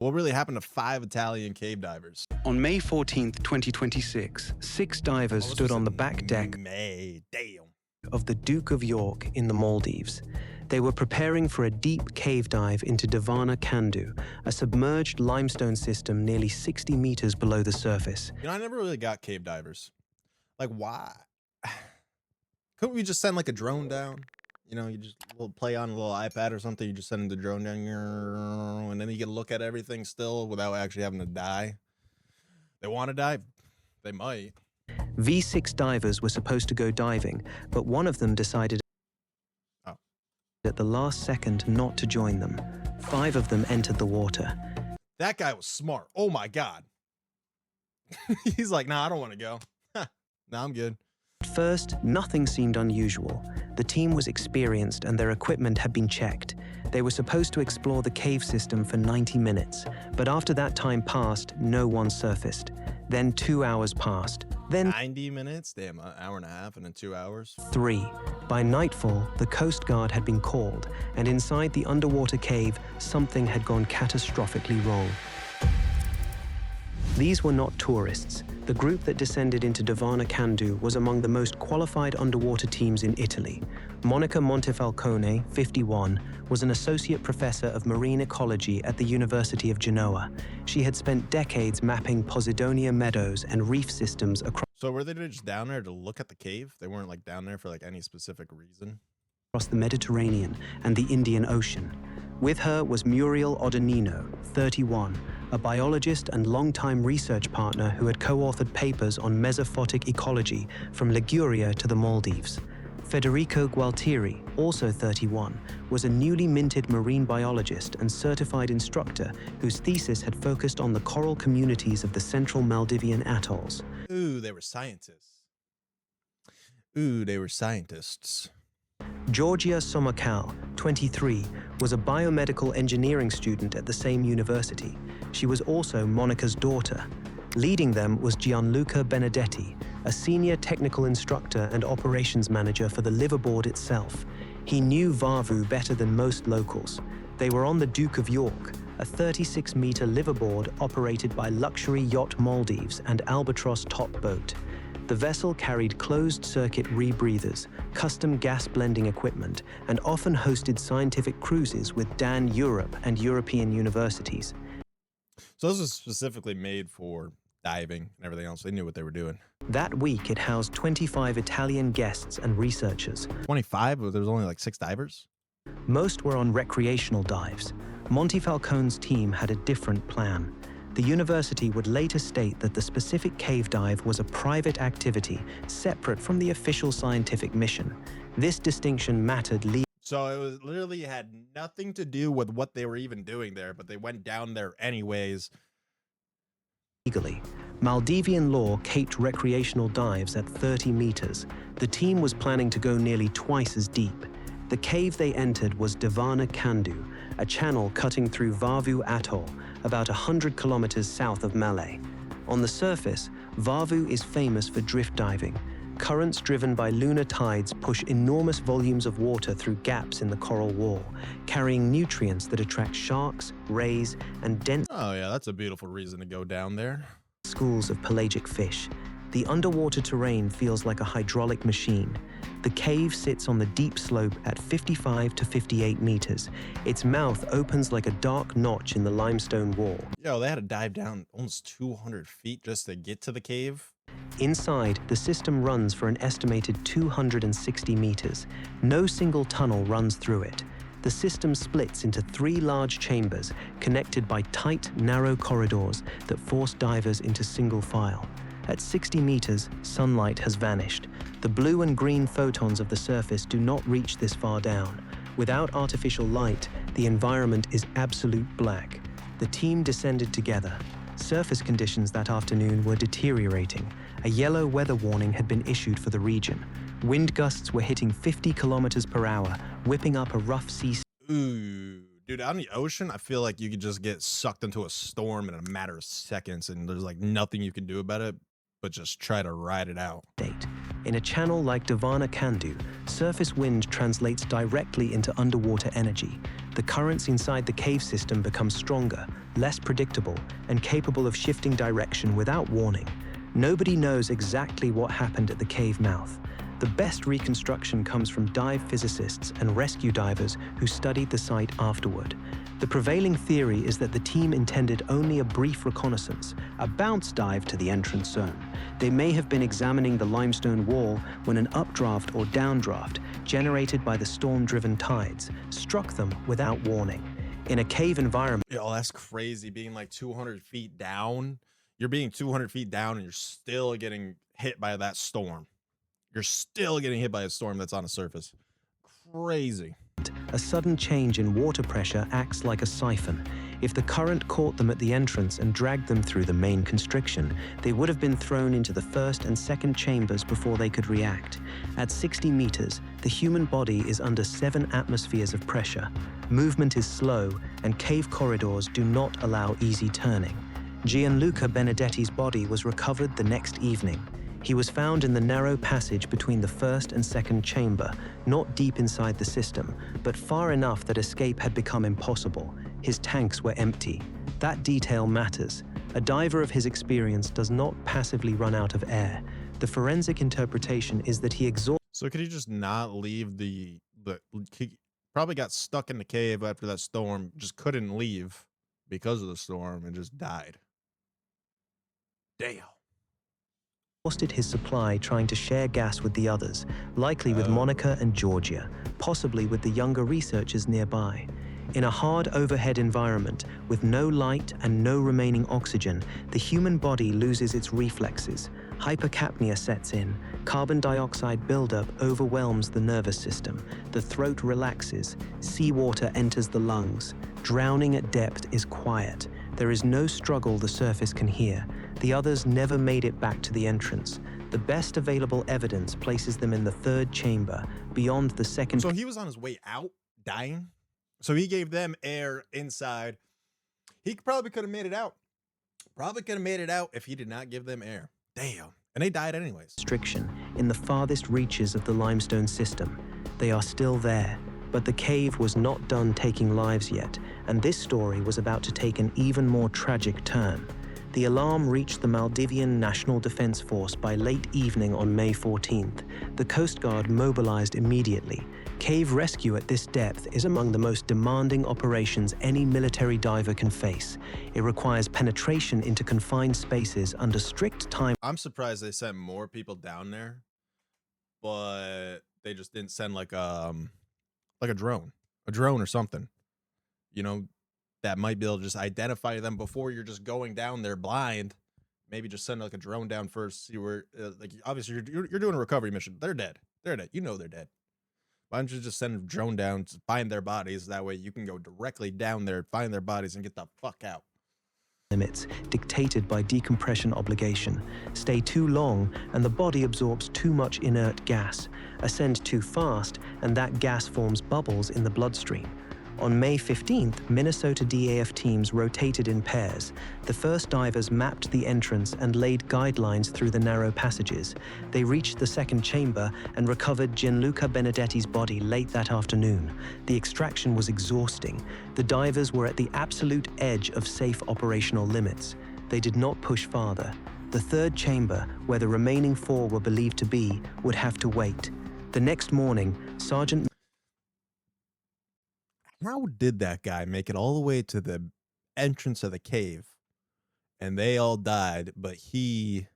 What really happened to 5 Italian cave divers? On May 14th, 2026, 6 divers stood on the back deck of the Duke of York in the Maldives. They were preparing for a deep cave dive into Devana Kandu, a submerged limestone system nearly 60 meters below the surface. You know, I never really got cave divers. Like, why? Couldn't we just send like a drone down? You know, you just play on a little iPad or something. You just send the drone down, and then you can look at everything still without actually having to die. They want to dive? They might. V6 divers were supposed to go diving, but one of them decided at the last second not to join them. 5 of them entered the water. That guy was smart. Oh my God. He's like, nah, I don't want to go. Nah, I'm good. At first, nothing seemed unusual. The team was experienced and their equipment had been checked. They were supposed to explore the cave system for 90 minutes, but after that time passed, no one surfaced. Then 2 hours passed. Then 90 minutes? Damn, an hour and a half and then 2 hours. 3. By nightfall, the Coast Guard had been called, and inside the underwater cave, something had gone catastrophically wrong. These were not tourists. The group that descended into Devana Kandu was among the most qualified underwater teams in Italy. Monica Montefalcone, 51, was an associate professor of marine ecology at the University of Genoa. She had spent decades mapping Posidonia meadows and reef systems across So were they just down there to look at the cave? They weren't like down there for like any specific reason? the Mediterranean and the Indian Ocean. With her was Muriel Odanino, 31, a biologist and longtime research partner who had co-authored papers on mesophotic ecology from Liguria to the Maldives. Federico Gualtieri, also 31, was a newly minted marine biologist and certified instructor whose thesis had focused on the coral communities of the central Maldivian atolls. Ooh, they were scientists. Ooh, they were scientists. Georgia Somakal, 23, was a biomedical engineering student at the same university. She was also Monica's daughter. Leading them was Gianluca Benedetti, a senior technical instructor and operations manager for the liveaboard itself. He knew Vavu better than most locals. They were on the Duke of York, a 36-meter liveaboard operated by Luxury Yacht Maldives and Albatross Top Boat. The vessel carried closed-circuit rebreathers, custom gas blending equipment, and often hosted scientific cruises with Dan Europe and European universities. So this was specifically made for diving and everything else. They knew what they were doing. That week, it housed 25 Italian guests and researchers. 25, but there was only like 6 divers? Most were on recreational dives. Montefalcone's team had a different plan. The university would later state that the specific cave dive was a private activity separate from the official scientific mission. This distinction mattered. So it was literally had nothing to do with what they were even doing there, but they went down there anyways. Legally, Maldivian law caped recreational dives at 30 meters. The team was planning to go nearly twice as deep. The cave they entered was Devana Kandu, a channel cutting through Vavu Atoll, about 100 kilometers south of Malé. On the surface, Vavu is famous for drift diving. Currents driven by lunar tides push enormous volumes of water through gaps in the coral wall, carrying nutrients that attract sharks, rays, and dense that's a beautiful reason to go down there. schools of pelagic fish. The underwater terrain feels like a hydraulic machine. The cave sits on the deep slope at 55 to 58 meters. Its mouth opens like a dark notch in the limestone wall. Yo, they had to dive down almost 200 feet just to get to the cave. Inside, the system runs for an estimated 260 meters. No single tunnel runs through it. The system splits into 3 large chambers connected by tight, narrow corridors that force divers into single file. At 60 meters, sunlight has vanished. The blue and green photons of the surface do not reach this far down. Without artificial light, the environment is absolute black. The team descended together. Surface conditions that afternoon were deteriorating. A yellow weather warning had been issued for the region. Wind gusts were hitting 50 kilometers per hour, whipping up a rough sea. Ooh, dude, out in the ocean, I feel like you could just get sucked into a storm in a matter of seconds, and there's like nothing you can do about it but just try to ride it out. In a channel like Devana Kandu, surface wind translates directly into underwater energy. The currents inside the cave system become stronger, less predictable, and capable of shifting direction without warning. Nobody knows exactly what happened at the cave mouth. The best reconstruction comes from dive physicists and rescue divers who studied the site afterward. The prevailing theory is that the team intended only a brief reconnaissance, a bounce dive to the entrance zone. They may have been examining the limestone wall when an updraft or downdraft, generated by the storm-driven tides, struck them without warning. In a cave environment, Yo, that's crazy. Being like 200 feet down, you're being 200 feet down and you're still getting hit by that storm. You're still getting hit by a storm that's on the surface. Crazy. a sudden change in water pressure acts like a siphon. If the current caught them at the entrance and dragged them through the main constriction, they would have been thrown into the first and second chambers before they could react. At 60 meters, the human body is under 7 atmospheres of pressure. Movement is slow, and cave corridors do not allow easy turning. Gianluca Benedetti's body was recovered the next evening. He was found in the narrow passage between the first and second chamber, not deep inside the system, but far enough that escape had become impossible. His tanks were empty. That detail matters. A diver of his experience does not passively run out of air. The forensic interpretation is that he exhausted. So could he just not leave he probably got stuck in the cave after that storm, just couldn't leave because of the storm and just died. Damn. Exhausted his supply trying to share gas with the others, likely with Monica and Georgia, possibly with the younger researchers nearby. In a hard overhead environment, with no light and no remaining oxygen, the human body loses its reflexes. Hypercapnia sets in. Carbon dioxide buildup overwhelms the nervous system. The throat relaxes. Seawater enters the lungs. Drowning at depth is quiet. There is no struggle the surface can hear. The others never made it back to the entrance. The best available evidence places them in the third chamber, beyond the second. So he was on his way out, dying? So he gave them air inside. He probably could have made it out. Probably could have made it out if he did not give them air. Damn. And they died anyways. Restriction in the farthest reaches of the limestone system. They are still there, but the cave was not done taking lives yet, and this story was about to take an even more tragic turn. The alarm reached the Maldivian National Defense Force by late evening on May 14th. The Coast Guard mobilized immediately. Cave rescue at this depth is among the most demanding operations any military diver can face. It requires penetration into confined spaces under strict time. I'm surprised they sent more people down there, but they just didn't send like a drone or something, you know, that might be able to just identify them before you're just going down there blind. Maybe just send like a drone down first, see where, like, obviously you're doing a recovery mission. They're dead. They're dead. You know they're dead. Why don't you just send a drone down to find their bodies? That way you can go directly down there, find their bodies, and get the fuck out. Limits dictated by decompression obligation. Stay too long and the body absorbs too much inert gas. Ascend too fast and that gas forms bubbles in the bloodstream. On May 15th, Minnesota DAF teams rotated in pairs. The first divers mapped the entrance and laid guidelines through the narrow passages. They reached the second chamber and recovered Gianluca Benedetti's body late that afternoon. The extraction was exhausting. The divers were at the absolute edge of safe operational limits. They did not push farther. The third chamber, where the remaining 4 were believed to be, would have to wait. The next morning, Sergeant... How did that guy make it all the way to the entrance of the cave and they all died, but he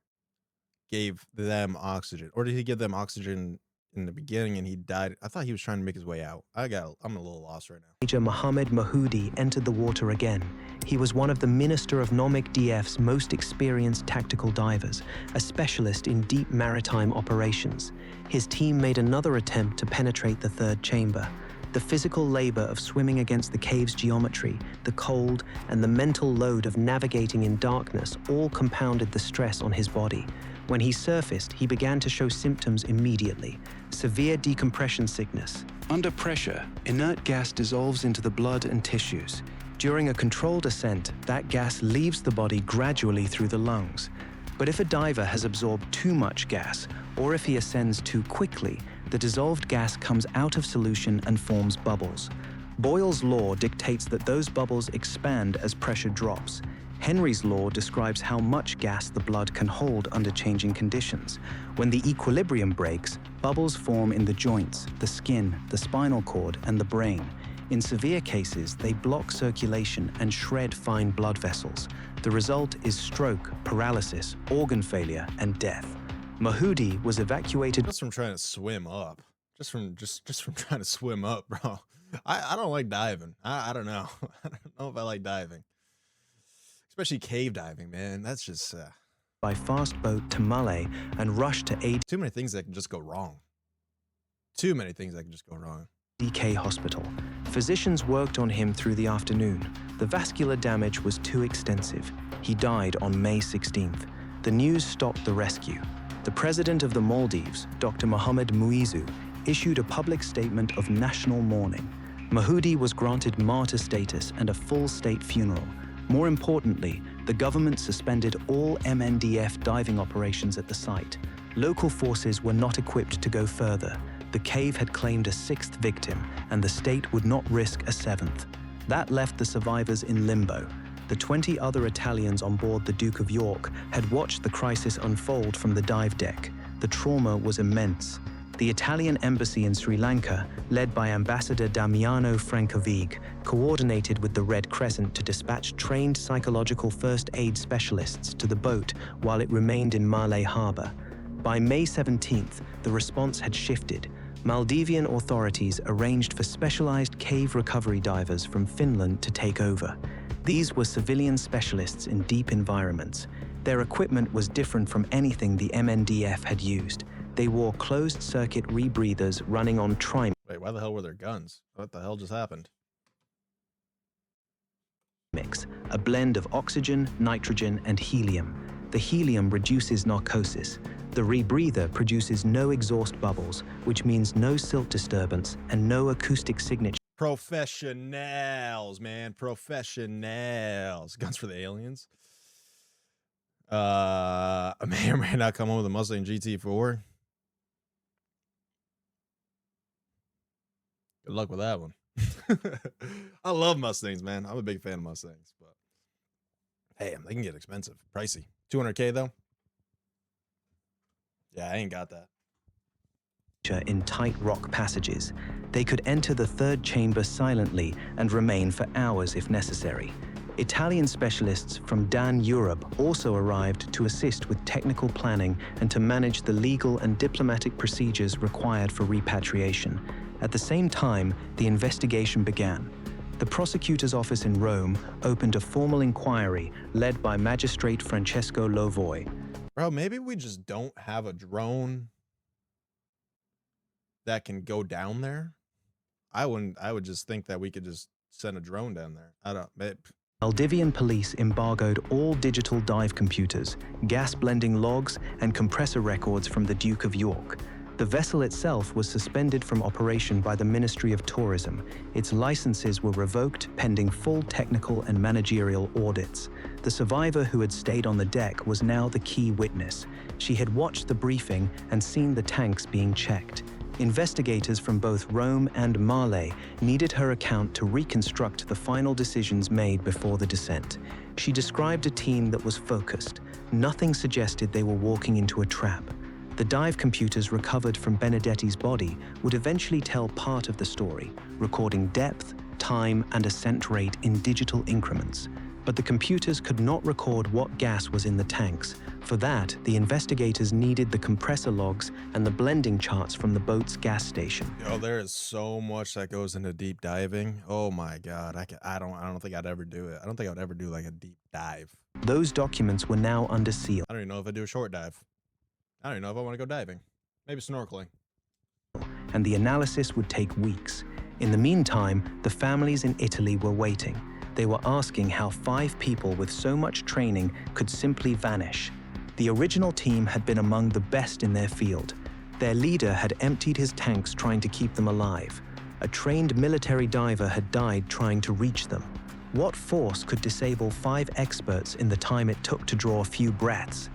gave them oxygen? Or did he give them oxygen in the beginning and he died? I thought he was trying to make his way out. I'm a little lost right now. Major Mohammed Mahoudi entered the water again. He was one of the Minister of Nomic DF's most experienced tactical divers, a specialist in deep maritime operations. His team made another attempt to penetrate the third chamber. The physical labor of swimming against the cave's geometry, the cold, and the mental load of navigating in darkness all compounded the stress on his body. When he surfaced, he began to show symptoms immediately: severe decompression sickness. Under pressure, inert gas dissolves into the blood and tissues. During a controlled ascent, that gas leaves the body gradually through the lungs. But if a diver has absorbed too much gas, or if he ascends too quickly, the dissolved gas comes out of solution and forms bubbles. Boyle's law dictates that those bubbles expand as pressure drops. Henry's law describes how much gas the blood can hold under changing conditions. When the equilibrium breaks, bubbles form in the joints, the skin, the spinal cord, and the brain. In severe cases, they block circulation and shred fine blood vessels. The result is stroke, paralysis, organ failure, and death. Mahmoudi was evacuated Just from trying to swim up. Just from trying to swim up, bro. I don't like diving. I don't know. I don't know if I like diving. Especially cave diving, man. That's just by fast boat to Malé and rushed to too many things that can just go wrong. Too many things that can just go wrong. ADK Hospital. Physicians worked on him through the afternoon. The vascular damage was too extensive. He died on May 16th. The news stopped the rescue. The president of the Maldives, Dr. Mohamed Muizu, issued a public statement of national mourning. Mahmoudi was granted martyr status and a full state funeral. More importantly, the government suspended all MNDF diving operations at the site. Local forces were not equipped to go further. The cave had claimed a 6th victim, and the state would not risk a 7th. That left the survivors in limbo. The 20 other Italians on board the Duke of York had watched the crisis unfold from the dive deck. The trauma was immense. The Italian embassy in Sri Lanka, led by Ambassador Damiano Francovig, coordinated with the Red Crescent to dispatch trained psychological first aid specialists to the boat while it remained in Malé Harbor. By May 17th, the response had shifted. Maldivian authorities arranged for specialized cave recovery divers from Finland to take over. These were civilian specialists in deep environments. Their equipment was different from anything the MNDF had used. They wore closed-circuit rebreathers running on trimix, Wait, why the hell were there guns? What the hell just happened? a blend of oxygen, nitrogen, and helium. The helium reduces narcosis. The rebreather produces no exhaust bubbles, which means no silt disturbance and no acoustic signature. Professionals, man. Professionals. Guns for the aliens. I may or may not come home with a Mustang GT4. Good luck with that one. I love Mustangs, man. I'm a big fan of Mustangs, but hey, they can get expensive, pricey. 200K though. Yeah, I ain't got that. In tight rock passages. They could enter the 3rd chamber silently and remain for hours if necessary. Italian specialists from DAN Europe also arrived to assist with technical planning and to manage the legal and diplomatic procedures required for repatriation. At the same time, the investigation began. The prosecutor's office in Rome opened a formal inquiry led by Magistrate Francesco Lovoi. Bro, maybe we just don't have a drone that can go down there. I would just think that we could just send a drone down there. I don't. Maldivian police embargoed all digital dive computers, gas blending logs, and compressor records from the Duke of York. The vessel itself was suspended from operation by the Ministry of Tourism. Its licenses were revoked pending full technical and managerial audits. The survivor who had stayed on the deck was now the key witness. She had watched the briefing and seen the tanks being checked. Investigators from both Rome and Malé needed her account to reconstruct the final decisions made before the descent. She described a team that was focused. Nothing suggested they were walking into a trap. The dive computers recovered from Benedetti's body would eventually tell part of the story, recording depth, time, and ascent rate in digital increments. But the computers could not record what gas was in the tanks. For that, the investigators needed the compressor logs and the blending charts from the boat's gas station. Yo, there is so much that goes into deep diving. Oh my God, I don't think I'd ever do it. I don't think I would ever do like a deep dive. Those documents were now under seal. I don't even know if I'd do a short dive. I don't even know if I want to go diving. Maybe snorkeling. And the analysis would take weeks. In the meantime, the families in Italy were waiting. They were asking how 5 people with so much training could simply vanish. The original team had been among the best in their field. Their leader had emptied his tanks trying to keep them alive. A trained military diver had died trying to reach them. What force could disable 5 experts in the time it took to draw a few breaths?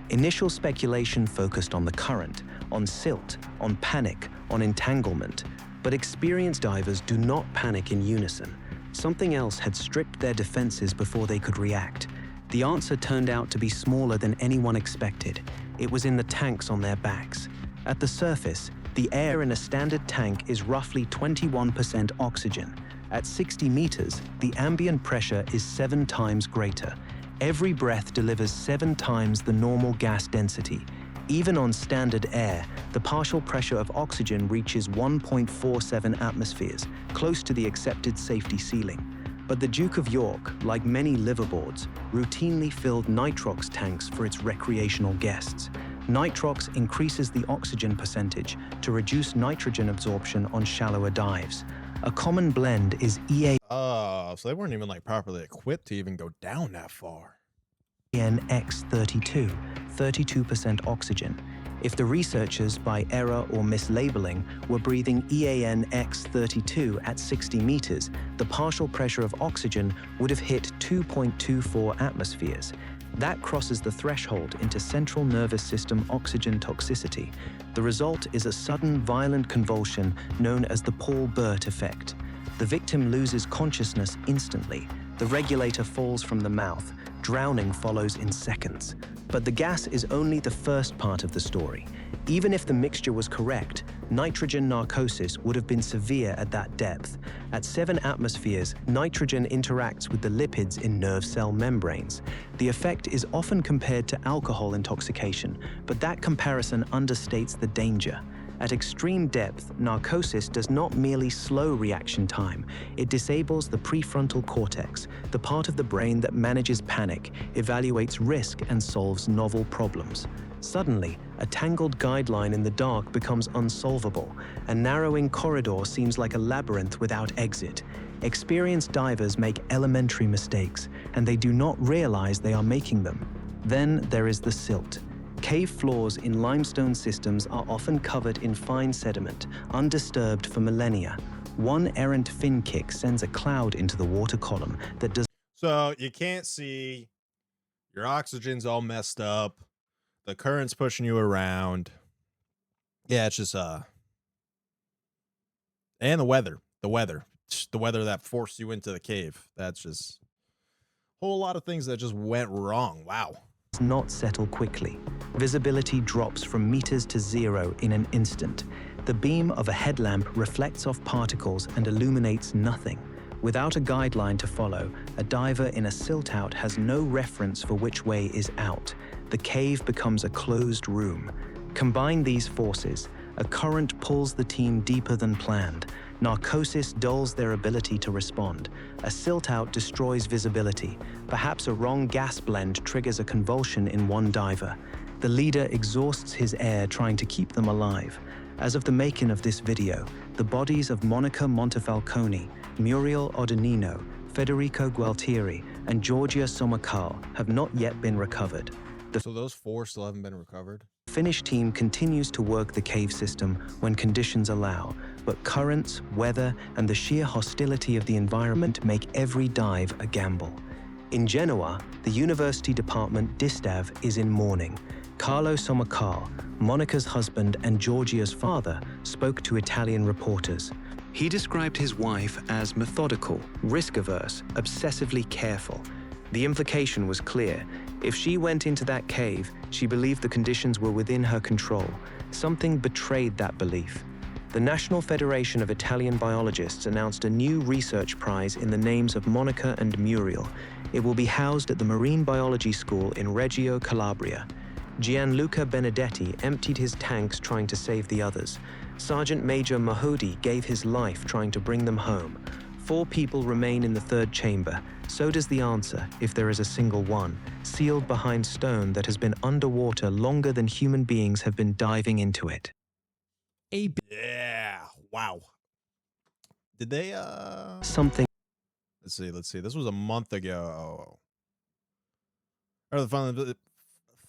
Initial speculation focused on the current, on silt, on panic, on entanglement. But experienced divers do not panic in unison. Something else had stripped their defenses before they could react. The answer turned out to be smaller than anyone expected. It was in the tanks on their backs. At the surface, the air in a standard tank is roughly 21% oxygen. At 60 meters, the ambient pressure is 7 times greater. Every breath delivers 7 times the normal gas density. Even on standard air, the partial pressure of oxygen reaches 1.47 atmospheres, close to the accepted safety ceiling. But the Duke of York, like many liveaboards, routinely filled nitrox tanks for its recreational guests. Nitrox increases the oxygen percentage to reduce nitrogen absorption on shallower dives. A common blend is Oh, so they weren't even like properly equipped to even go down that far. EAN-X32, 32% oxygen. If the researchers, by error or mislabeling, were breathing EAN-X32 at 60 meters, the partial pressure of oxygen would have hit 2.24 atmospheres. That crosses the threshold into central nervous system oxygen toxicity. The result is a sudden violent convulsion known as the Paul Bert effect. The victim loses consciousness instantly. The regulator falls from the mouth. Drowning follows in seconds. But the gas is only the first part of the story. Even if the mixture was correct, nitrogen narcosis would have been severe at that depth. At 7 atmospheres, nitrogen interacts with the lipids in nerve cell membranes. The effect is often compared to alcohol intoxication, but that comparison understates the danger. At extreme depth, narcosis does not merely slow reaction time, it disables the prefrontal cortex, the part of the brain that manages panic, evaluates risk, and solves novel problems. Suddenly, a tangled guideline in the dark becomes unsolvable. A narrowing corridor seems like a labyrinth without exit. Experienced divers make elementary mistakes, and they do not realize they are making them. Then there is the silt. Cave floors in limestone systems are often covered in fine sediment, undisturbed for millennia. One errant fin kick sends a cloud into the water column that does. So you can't see, your oxygen's all messed up, the current's pushing you around. Yeah, it's just and the weather that forced you into the cave. That's just a whole lot of things that just went wrong. Wow. Not settle quickly. Visibility drops from meters to 0 in an instant. The beam of a headlamp reflects off particles and illuminates nothing. Without a guideline to follow, a diver in a silt-out has no reference for which way is out. The cave becomes a closed room. Combine these forces. A current pulls the team deeper than planned. Narcosis dulls their ability to respond. A silt-out destroys visibility. Perhaps a wrong gas blend triggers a convulsion in one diver. The leader exhausts his air trying to keep them alive. As of the making of this video, the bodies of Monica Montefalcone, Muriel Odenino, Federico Gualtieri, and Georgia Somacal have not yet been recovered. So those 4 still haven't been recovered? The Finnish team continues to work the cave system when conditions allow, but currents, weather, and the sheer hostility of the environment make every dive a gamble. In Genoa, the university department Distav is in mourning. Carlo Somacal, Monica's husband and Georgia's father, spoke to Italian reporters. He described his wife as methodical, risk-averse, obsessively careful. The implication was clear. If she went into that cave, she believed the conditions were within her control. Something betrayed that belief. The National Federation of Italian Biologists announced a new research prize in the names of Monica and Muriel. It will be housed at the Marine Biology School in Reggio Calabria. Gianluca Benedetti emptied his tanks trying to save the others. Sergeant Major Mahodi gave his life trying to bring them home. 4 people remain in the 3rd chamber. So does the answer, if there is a single one, sealed behind stone that has been underwater longer than human beings have been diving into it. Yeah. Wow. Did they Something. Let's see. This was a month ago.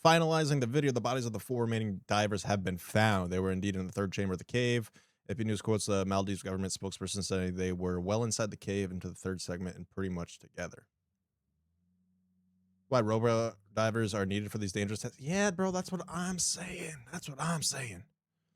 Finalizing the video, the bodies of the 4 remaining divers have been found. They were indeed in the 3rd chamber of the cave. AP News quotes the Maldives government spokesperson saying they were well inside the cave into the 3rd segment and pretty much together. why robo divers are needed for these dangerous tests. Yeah, bro, that's what I'm saying. That's what I'm saying.